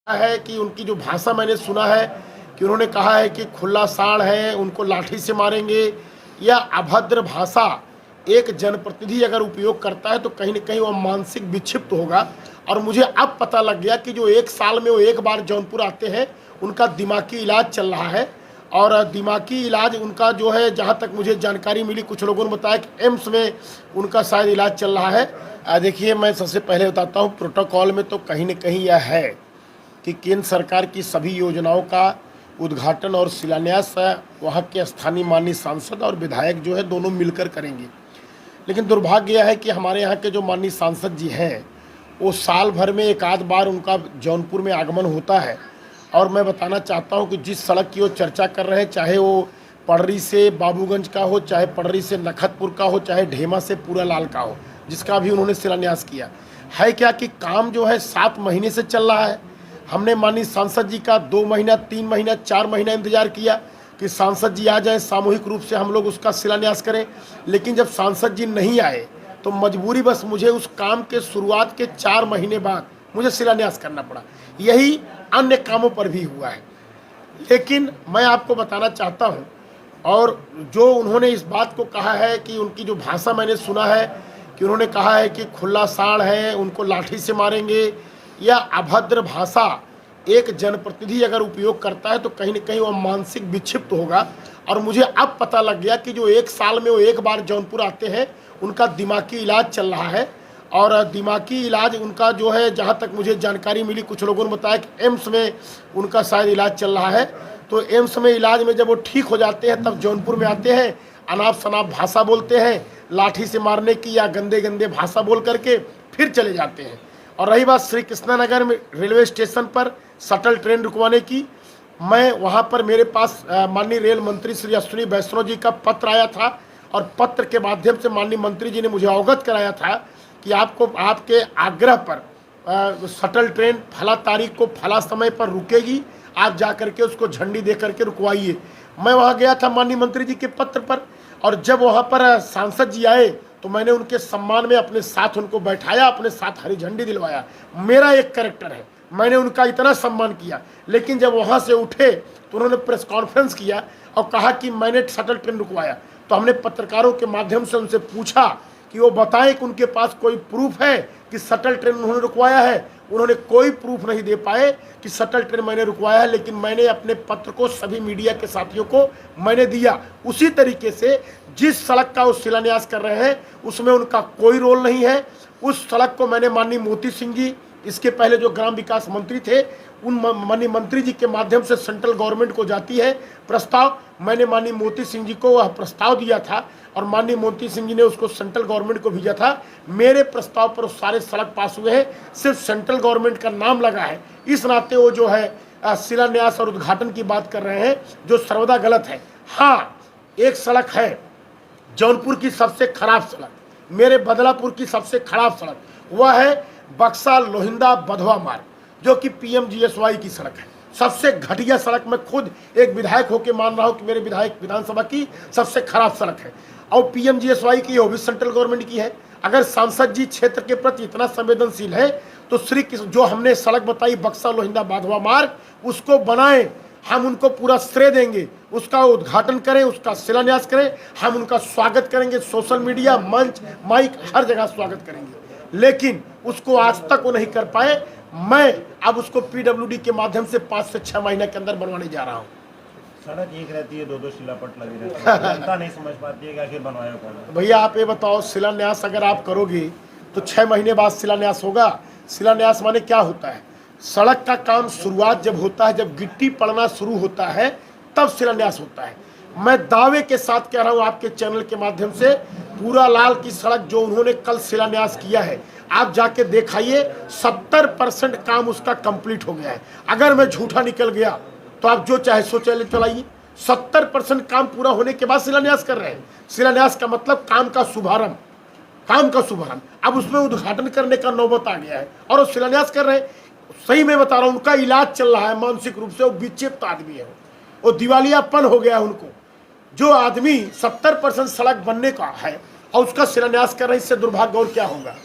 है कि उनकी जो भाषा मैंने सुना है कि उन्होंने कहा है कि खुला साड़ है, उनको लाठी से मारेंगे, या अभद्र भाषा एक जनप्रतिनिधि अगर उपयोग करता है तो कहीं ना कहीं वह मानसिक विक्षिप्त होगा। और मुझे अब पता लग गया कि जो एक साल में वो एक बार जौनपुर आते हैं, उनका दिमागी इलाज चल रहा है। और दिमागी इलाज उनका जो है, जहाँ तक मुझे जानकारी मिली, कुछ लोगों ने बताया कि एम्स में उनका शायद इलाज चल रहा है। देखिए, मैं सबसे पहले बताता हूँ, प्रोटोकॉल में तो कहीं न कहीं यह है कि केंद्र सरकार की सभी योजनाओं का उद्घाटन और शिलान्यास वहाँ के स्थानीय माननीय सांसद और विधायक जो है दोनों मिलकर करेंगे। लेकिन दुर्भाग्य यह है कि हमारे यहाँ के जो माननीय सांसद जी हैं, वो साल भर में एक आध बार उनका जौनपुर में आगमन होता है। और मैं बताना चाहता हूँ कि जिस सड़क की वो चर्चा कर रहे हैं, चाहे वो पडरी से बाबूगंज का हो, चाहे पडरी से नखतपुर का हो, चाहे ढेमा से पूरा लाल का हो, जिसका भी उन्होंने शिलान्यास किया है, क्या कि काम जो है 7 महीने से चल रहा है। हमने माननीय सांसद जी का 2 महीना, 3 महीना, 4 महीना इंतजार किया कि सांसद जी आ जाएं, सामूहिक रूप से हम लोग उसका शिलान्यास करें। लेकिन जब सांसद जी नहीं आए तो मजबूरी बस मुझे उस काम के शुरुआत के 4 महीने बाद मुझे शिलान्यास करना पड़ा। यही अन्य कामों पर भी हुआ है। लेकिन मैं आपको बताना चाहता हूं, और जो उन्होंने इस बात को कहा है कि उनकी जो भाषा मैंने सुना है कि उन्होंने कहा है कि खुला साड़ है, उनको लाठी से मारेंगे, या अभद्र भाषा एक जनप्रतिनिधि अगर उपयोग करता है तो कहीं ना कहीं वह मानसिक विक्षिप्त होगा। और मुझे अब पता लग गया कि जो एक साल में वो एक बार जौनपुर आते हैं, उनका दिमागी इलाज चल रहा है। और दिमागी इलाज उनका जो है, जहाँ तक मुझे जानकारी मिली, कुछ लोगों ने बताया कि एम्स में उनका शायद इलाज चल रहा है। तो एम्स में इलाज में जब वो ठीक हो जाते हैं, तब जौनपुर में आते हैं, अनाप शनाप भाषा बोलते हैं, लाठी से मारने की या गंदे गंदे भाषा बोल करके फिर चले जाते हैं। और रही बात श्री कृष्णानगर में रेलवे स्टेशन पर शटल ट्रेन रुकवाने की, मैं वहां पर, मेरे पास माननीय रेल मंत्री श्री अश्विनी वैष्णव जी का पत्र आया था, और पत्र के माध्यम से माननीय मंत्री जी ने मुझे अवगत कराया था कि आपको, आपके आग्रह पर शटल ट्रेन फला तारीख को फला समय पर रुकेगी, आप जा करके उसको झंडी दे करके रुकवाइए। मैं वहाँ गया था माननीय मंत्री जी के पत्र पर, और जब वहाँ पर सांसद जी आए तो मैंने उनके सम्मान में अपने साथ उनको बैठाया, अपने साथ हरी झंडी दिलवाया। मेरा एक कैरेक्टर है, मैंने उनका इतना सम्मान किया। लेकिन जब वहाँ से उठे तो उन्होंने प्रेस कॉन्फ्रेंस किया और कहा कि मैंने शटल ट्रेन रुकवाया। तो हमने पत्रकारों के माध्यम से उनसे पूछा कि वो बताएं कि उनके पास कोई प्रूफ है कि शटल ट्रेन उन्होंने रुकवाया है। उन्होंने कोई प्रूफ नहीं दे पाए कि शटल ट्रेन मैंने रुकवाया है। लेकिन मैंने अपने पत्र को सभी मीडिया के साथियों को मैंने दिया। उसी तरीके से जिस सड़क का वो शिलान्यास कर रहे हैं, उसमें उनका कोई रोल नहीं है। उस सड़क को मैंने माननीय मोती सिंह जी, इसके पहले जो ग्राम विकास मंत्री थे, उन माननीय मंत्री जी के माध्यम से सेंट्रल गवर्नमेंट को जाती है प्रस्ताव। मैंने माननीय मोती सिंह जी को वह प्रस्ताव दिया था, और माननीय मोती सिंह जी ने उसको सेंट्रल गवर्नमेंट को भेजा था। मेरे प्रस्ताव पर सारे सड़क पास हुए हैं, सिर्फ सेंट्रल गवर्नमेंट का नाम लगा है। इस नाते वो जो है शिलान्यास और उद्घाटन की बात कर रहे हैं, जो सर्वदा गलत है। हाँ, एक सड़क है जौनपुर की सबसे खराब सड़क, मेरे बदलापुर की सबसे खराब सड़क, वह है बक्सा लोहिंदा बधवा मार्ग, जो कि PMGSY की सड़क है। सबसे घटिया सड़क, मैं खुद एक विधायक होकर मान रहा हूँ कि मेरे विधायक विधानसभा की सबसे खराब सड़क है। और PMGSY की, वो भी सेंट्रल गवर्नमेंट की है। अगर सांसद जी क्षेत्र के प्रति इतना संवेदनशील है तो श्री जो हमने सड़क बताई बक्सा लोहिंदा बधवा मार्ग, उसको बनाएं, हम उनको पूरा श्रेय देंगे। उसका उद्घाटन करें, उसका शिलान्यास करें, हम उनका स्वागत करेंगे। सोशल मीडिया, मंच, माइक, हर जगह स्वागत करेंगे। लेकिन उसको आज तक वो नहीं कर पाए। मैं अब उसको PWD के माध्यम से 5 से 6 महीने के अंदर बनवाने जा रहा हूँ। सड़क एक रहती है, 2-2 शिलापट लगी रहती है, जनता नहीं समझ पाती है कि आखिर बनवाया कौन। भैया आप ये बताओ, शिलान्यास अगर आप करोगे तो 6 महीने बाद शिलान्यास होगा। शिलान्यास माने क्या होता है? सड़क का काम शुरुआत जब होता है, जब गिट्टी पड़ना शुरू होता है, तब शिलान्यास होता है। मैं दावे के साथ कह रहा हूँ आपके चैनल के माध्यम से, पूरा लाल की सड़क जो उन्होंने कल शिलान्यास किया है, आप जाके दिखाइए, 70% काम उसका कंप्लीट हो गया है। अगर मैं झूठा निकल गया तो आप जो चाहे सो चलाइए। 70% काम पूरा होने के बाद शिलान्यास कर रहे हैं। शिलान्यास का मतलब काम का शुभारंभ, काम का शुभारंभ। अब उसमें उद्घाटन करने का नौबत आ गया है और वो शिलान्यास कर रहे हैं। सही में बता रहा हूँ, उनका इलाज चल रहा है मानसिक रूप से। वो विक्षिप्त आदमी है, वो दिवालियापन हो गया है उनको। जो आदमी 70% सड़क बनने का है और उसका शिलान्यास कर रहे हैं, इससे दुर्भाग्य और क्या होगा।